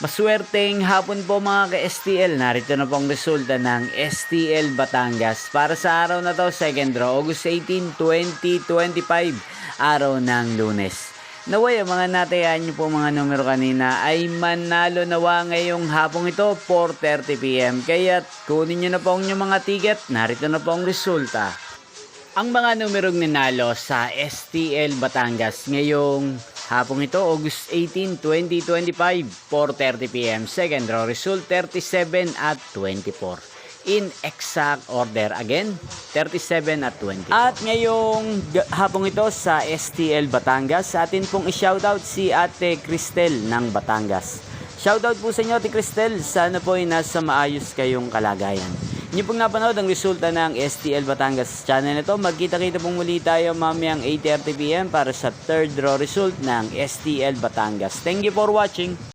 Maswerteng hapon po mga ka-STL. Narito na po ang resulta ng STL Batangas. Para sa araw na to, second draw, August 18, 2025, araw ng Lunes. Naway, ang mga natayaan nyo po mga numero kanina ay manalo nawa ngayong hapong ito, 4:30 PM. Kaya kunin nyo na po ang inyong mga ticket. Narito na po ang resulta. Ang mga numerong nanalo sa STL Batangas ngayong hapong ito, August 18, 2025, 4:30 PM. Second draw result, 37 at 24. In exact order again, 37 at 24. At ngayong hapong ito sa STL Batangas, sa atin pong i-shoutout si Ate Cristel ng Batangas. Shoutout po sa inyo, Ate Cristel. Sana po ay nasa maayos kayong kalagayan. Inyo pong napanood ang resulta ng STL Batangas channel na ito. Magkita-kita pong muli tayo mamayang 8:30 PM para sa third draw result ng STL Batangas. Thank you for watching.